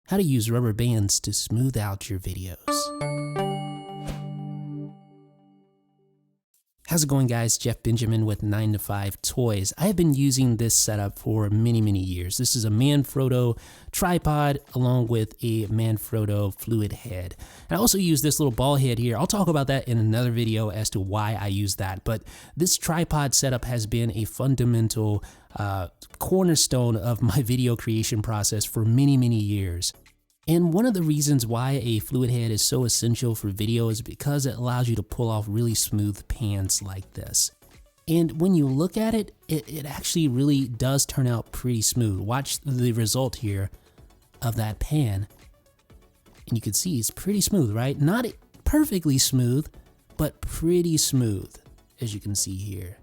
how to use rubber bands to smooth out your videos. How's it going, guys? Jeff Benjamin with 9to5Toys. I have been using this setup for many years. This is a Manfrotto tripod along with a Manfrotto fluid head. And I also use this little ball head here. I'll talk about that in another video as to why I use that. But this tripod setup has been a fundamental cornerstone of my video creation process for many years. And one of the reasons why a fluid head is so essential for video is because it allows you to pull off really smooth pans like this. And when you look at it, it actually really does turn out pretty smooth. Watch the result here of that pan. And you can see it's pretty smooth, right? Not perfectly smooth, but pretty smooth, as you can see here.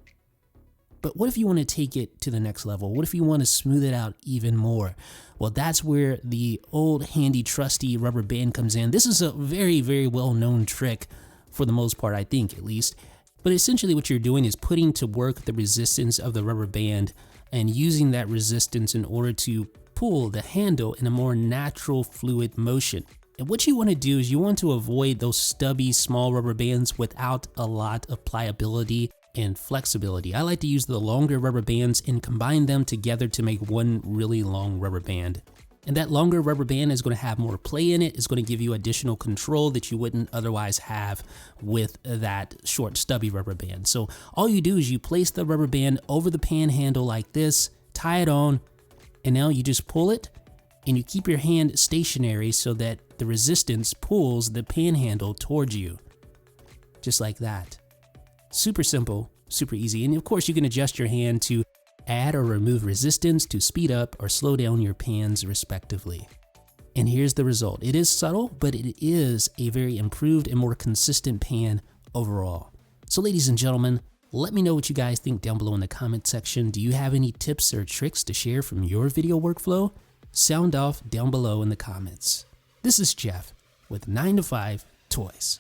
But what if you want to take it to the next level? What if you want to smooth it out even more? Well, that's where the old handy trusty rubber band comes in. This is a very well-known trick for the most part, I think at least. But essentially what you're doing is putting to work the resistance of the rubber band and using that resistance in order to pull the handle in a more natural fluid motion. And what you want to do is you want to avoid those stubby small rubber bands without a lot of pliability and flexibility. I like to use the longer rubber bands and combine them together to make one really long rubber band. And that longer rubber band is going to have more play in it. It's going to give you additional control that you wouldn't otherwise have with that short stubby rubber band. So all you do is you place the rubber band over the pan handle like this, tie it on, and now you just pull it and you keep your hand stationary so that the resistance pulls the pan handle towards you. Just like that. Super simple, super easy. And of course you can adjust your hand to add or remove resistance to speed up or slow down your pans respectively. And here's the result. It is subtle, but it is a very improved and more consistent pan overall. So ladies and gentlemen, let me know what you guys think down below in the comment section. Do you have any tips or tricks to share from your video workflow? Sound off down below in the comments. This is Jeff with 9to5Toys.